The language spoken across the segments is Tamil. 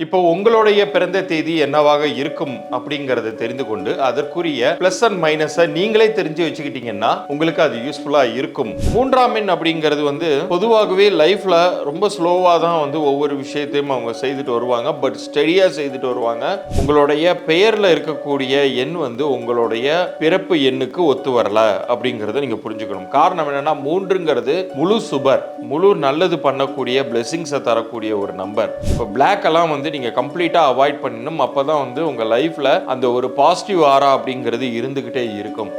இப்போ உங்களுடைய பிறந்த தேதி என்னவாக இருக்கும் அப்படிங்கறத தெரிந்து கொண்டு அதற்குரிய பிளஸ் அண்ட் மைனஸை நீங்களே தெரிஞ்சு வச்சுக்கிட்டீங்கன்னா உங்களுக்கு அது யூஸ்ஃபுல்லா இருக்கும். மூன்றாம் எண் அப்படிங்கிறது பொதுவாகவே லைஃப்ல ரொம்ப ஸ்லோவா தான் ஒவ்வொரு விஷயத்தையும் அவங்க செய்துட்டு வருவாங்க. பட் ஸ்டெடியா செய்துட்டு வருவாங்க. உங்களுடைய பெயர்ல இருக்கக்கூடிய எண் உங்களுடைய பிறப்பு எண்ணுக்கு ஒத்து வரல அப்படிங்கறத நீங்க புரிஞ்சுக்கணும். காரணம் என்னன்னா, மூன்றுங்கிறது முழு சுபர், முழு நல்லது பண்ணக்கூடிய பிளெஸிங்ஸை தரக்கூடிய ஒரு நம்பர். இப்போ பிளாக் எல்லாம் நீங்க கம்ப்ளீட்டா அவாய்ட் பண்ணணும். அப்பதான் உங்க லைஃப்ல அந்த ஒரு பாசிட்டிவ் ஆரா அப்படிங்கிறது இருந்துகிட்டே இருக்கும்.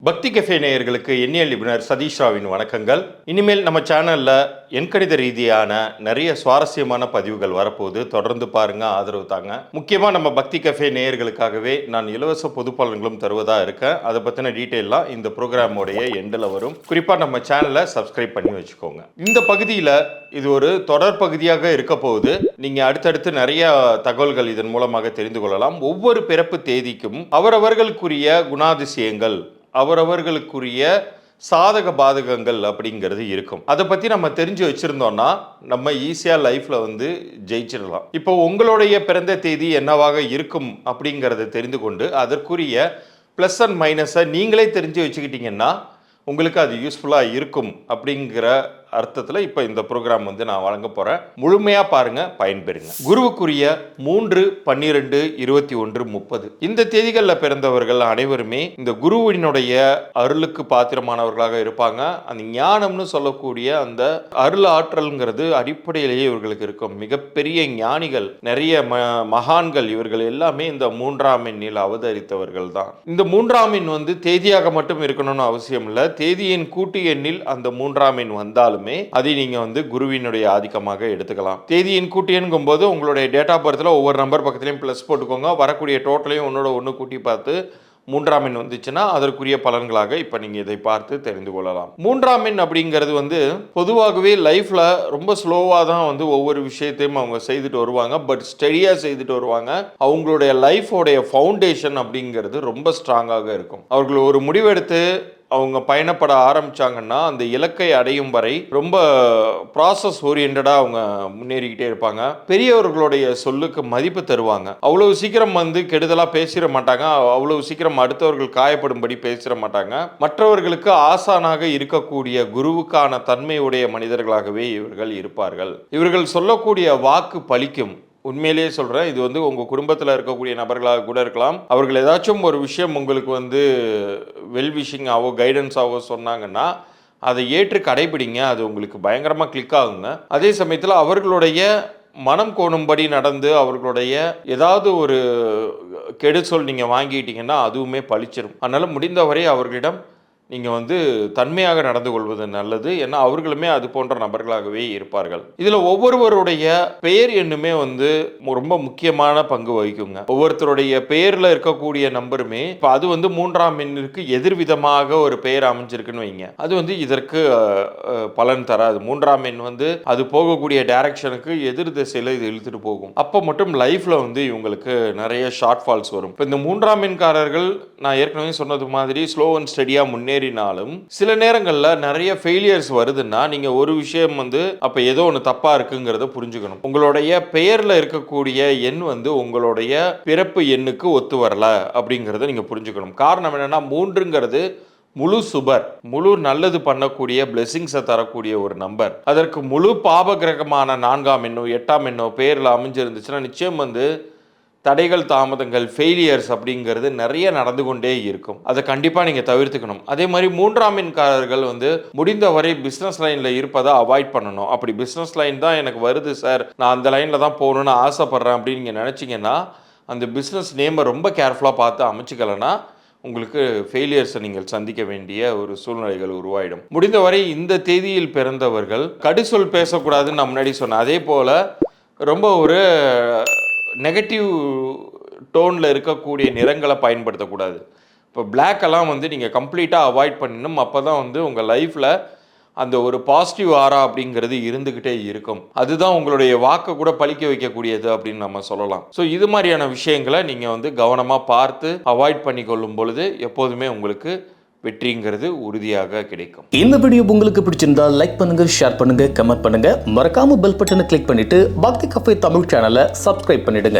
பக்தி கஃபே நேயர்களுக்கு எண்ணியல் நிபுணர் சதீஷ் ராவின் வணக்கங்கள். இனிமேல் நம்ம சேனல்ல எண்கணித ரீதியான நிறைய சுவாரஸ்யமான பதிவுகள் வரப்போகுது. தொடர்ந்து பாருங்க, ஆதரவு தாங்க. முக்கியமா நம்ம பக்தி கஃபே நேயர்களுக்காகவே நான் இலவச பொது பலன்களும் தருவதா இருக்கேன். அதை பத்தின டீட்டெயிலாம் இந்த ப்ரோக்ராமோடைய எண்டில் வரும். குறிப்பா நம்ம சேனலை சப்ஸ்கிரைப் பண்ணி வச்சுக்கோங்க. இந்த பகுதியில் இது ஒரு தொடர் பகுதியாக இருக்க போகுது. நீங்க அடுத்தடுத்து நிறைய தகவல்கள் இதன் மூலமாக தெரிந்து கொள்ளலாம். ஒவ்வொரு பிறப்பு தேதிக்கும் அவரவர்களுக்குரிய குணாதிசயங்கள், அவரவர்களுக்குரிய சாதக பாதகங்கள் அப்படிங்கிறது இருக்கும். அதை பத்தி நம்ம தெரிஞ்சு வச்சிருந்தோம்னா நம்ம ஈஸியா லைஃப்ல ஜெயிச்சிடலாம். இப்போ உங்களுடைய பிறந்த தேதி என்னவாக இருக்கும் அப்படிங்கறத தெரிந்து கொண்டு அதற்குரிய பிளஸ் அண்ட் மைனஸை நீங்களே தெரிஞ்சு வச்சுக்கிட்டீங்கன்னா உங்களுக்கு அது யூஸ்ஃபுல்லா இருக்கும் அப்படிங்கிற அர்த்தத்தில் இப்போ இந்த ப்ரோக்ராம் நான் வழங்க போகிறேன். முழுமையாக பாருங்க, பயன்பெறுங்க. குருவுக்குரிய 3, 12, 21, 30 இந்த தேதிகளில் பிறந்தவர்கள் அனைவருமே இந்த குருவினுடைய அருளுக்கு பாத்திரமானவர்களாக இருப்பாங்க. அந்த ஞானம்னு சொல்லக்கூடிய அந்த அருள் ஆற்றல்ங்கிறது அடிப்படையிலேயே இவர்களுக்கு இருக்கும். மிகப்பெரிய ஞானிகள், நிறைய மகான்கள், இவர்கள் எல்லாமே இந்த மூன்றாம் எண்ணில் அவதரித்தவர்கள் தான். இந்த மூன்றாம் எண் தேதியாக மட்டும் இருக்கணும்னு அவசியம் இல்லை. தேதியின் கூட்டு எண்ணில் அந்த மூன்றாம் எண் வந்தாலும் அதை நீங்க குருவினுடைய ஆதிக்கமாக எடுத்துக்கலாம். தேதியின் கூட்டு எண்ணும் போது உங்களுடைய டேட் ஆஃப் பர்த்ல ஒவ்வொரு நம்பர் பக்கத்திலையும் பிளஸ் போட்டுக்கோங்க. வரக்கூடிய டோட்டலையும் ஒன்னோட ஒன்று கூட்டி பார்த்து மூன்றாம் எண் வந்துச்சுன்னா அதற்குரிய பலன்களாக இப்ப நீங்க இதை பார்த்து தெரிந்து கொள்ளலாம். மூன்றாம் எண் அப்படிங்கிறது பொதுவாகவே லைஃப்ல ரொம்ப ஸ்லோவா தான் ஒவ்வொரு விஷயத்தையும் அவங்க செய்துட்டு வருவாங்க. பட் ஸ்டெடியா செய்துட்டு வருவாங்க. அவங்களுடைய லைஃபோடைய ஃபவுண்டேஷன் அப்படிங்கிறது ரொம்ப ஸ்ட்ராங்காக இருக்கும். அவர்கள் ஒரு முடிவெடுத்து அவங்க பயணப்பட ஆரம்பிச்சாங்கன்னா அந்த இலக்கை அடையும் வரை ரொம்ப ப்ராசஸ் ஓரியன்டா அவங்க முன்னேறிக்கிட்டே இருப்பாங்க. பெரியவர்களுடைய சொல்லுக்கு மதிப்பு தருவாங்க. அவ்வளவு சீக்கிரம் கெடுதலா பேசிட மாட்டாங்க. அவ்வளவு சீக்கிரம் அடுத்தவர்கள் காயப்படும்படி பேசிட மாட்டாங்க. மற்றவர்களுக்கு ஆசானாக இருக்கக்கூடிய குருவுக்கான தன்மையுடைய மனிதர்களாகவே இவர்கள் இருப்பார்கள். இவர்கள் சொல்லக்கூடிய வாக்கு பலிக்கும். உண்மையிலேயே சொல்றேன், இது உங்க குடும்பத்தில் இருக்கக்கூடிய நபர்களாக கூட இருக்கலாம். அவர்கள் ஏதாச்சும் ஒரு விஷயம் உங்களுக்கு வெல்விஷிங் ஆவோ கைடன்ஸ் ஆவோ சொன்னாங்கன்னா அதை ஏற்று கடைபிடிங்க. அது உங்களுக்கு பயங்கரமாக கிளிக் ஆகுங்க. அதே சமயத்தில் அவர்களுடைய மனம் கோணும்படி நடந்து அவர்களுடைய ஏதாவது ஒரு கெடுசொல் நீங்கள் வாங்கிட்டீங்கன்னா அதுவுமே பழிச்சிடும். அதனால் முடிந்தவரை அவர்களிடம் நீங்கள் தன்மையாக நடந்து கொள்வது நல்லது. ஏன்னா அவர்களுமே அது போன்ற நபர்களாகவே இருப்பார்கள். இதில் ஒவ்வொருவருடைய பெயர் எண்ணுமே ரொம்ப முக்கியமான பங்கு வகிக்குங்க. ஒவ்வொருத்தருடைய பெயரில் இருக்கக்கூடிய நம்பருமே இப்போ அது மூன்றாம் எண்ணிற்கு எதிர்விதமாக ஒரு பெயர் அமைஞ்சிருக்குன்னு வைங்க, அது இதற்கு பலன் தராது. மூன்றாம் எண் அது போகக்கூடிய டைரக்ஷனுக்கு எதிர் திசையில் இது இழுத்துட்டு போகும். அப்போ மட்டும் லைஃப்ல இவங்களுக்கு நிறைய ஷார்ட் ஃபால்ஸ் வரும். இப்போ இந்த மூன்றாம் எண்காரர்கள் நான் ஏற்கனவே சொன்னது மாதிரி ஸ்லோ அண்ட் ஸ்டெடியா முன்னேறினாலும் சில நேரங்களில் நிறைய ஃபெயிலியர்ஸ் வருதுன்னா நீங்க ஒரு விஷயம் அப்ப ஏதோ ஒன்று தப்பா இருக்குங்கிறத புரிஞ்சுக்கணும். உங்களுடைய பெயர்ல இருக்கக்கூடிய எண் உங்களுடைய பிறப்பு எண்ணுக்கு ஒத்து வரல அப்படிங்கிறத நீங்க புரிஞ்சுக்கணும். காரணம் என்னன்னா, மூன்றுங்கிறது முழு சுபர், முழு நல்லது பண்ணக்கூடிய பிளெஸிங்ஸை தரக்கூடிய ஒரு நம்பர். அதற்கு முழு பாப கிரகமான 4ஆம் எண்ணோ 8ஆம் எண்ணோ பெயரில் அமைஞ்சிருந்துச்சுன்னா நிச்சயம் தடைகள், தாமதங்கள், ஃபெயிலியர்ஸ் அப்படிங்கிறது நிறைய நடந்து கொண்டே இருக்கும். அதை கண்டிப்பாக நீங்கள் தவிர்த்துக்கணும். அதே மாதிரி மூன்றாம் எண்காரர்கள் முடிந்தவரை பிஸ்னஸ் லைனில் இருப்பதை அவாய்ட் பண்ணணும். அப்படி பிஸ்னஸ் லைன் தான் எனக்கு வருது சார், நான் அந்த லைனில் தான் போகணுன்னு ஆசைப்பட்றேன் அப்படின்னு நீங்கள் நினச்சிங்கன்னா அந்த பிஸ்னஸ் நேமை ரொம்ப கேர்ஃபுல்லாக பார்த்து அமைச்சிக்கலைன்னா உங்களுக்கு ஃபெயிலியர்ஸை நீங்கள் சந்திக்க வேண்டிய ஒரு சூழ்நிலைகள் உருவாயிடும். முடிந்தவரை இந்த தேதியில் பிறந்தவர்கள் கடுசொல் பேசக்கூடாதுன்னு நான் முன்னாடி சொன்னேன். அதே போல் ரொம்ப ஒரு நெகட்டிவ் டோனில் இருக்கக்கூடிய நிறங்களை பயன்படுத்தக்கூடாது. இப்போ பிளாக் எல்லாம் நீங்கள் கம்ப்ளீட்டாக அவாய்ட் பண்ணணும். அப்போ தான் உங்கள் லைஃப்பில் அந்த ஒரு பாசிட்டிவ் ஆரா அப்படிங்கிறது இருந்துக்கிட்டே இருக்கும். அதுதான் உங்களுடைய வாக்கை கூட பழிக்க வைக்கக்கூடியது அப்படின்னு நம்ம சொல்லலாம். ஸோ இது மாதிரியான விஷயங்களை நீங்கள் கவனமாக பார்த்து அவாய்ட் பண்ணி கொள்ளும் பொழுது எப்போதுமே உங்களுக்கு வெற்றிங்கிறது உறுதியாக கிடைக்கும். இந்த வீடியோ உங்களுக்கு பிடிச்சிருந்தா லைக் பண்ணுங்க, ஷேர் பண்ணுங்க, கமெண்ட் பண்ணுங்க. மறக்காம பெல் பட்டனை கிளிக் பண்ணிட்டு பக்தி கஃபே தமிழ் சேனலை சப்ஸ்கிரைப் பண்ணிடுங்க.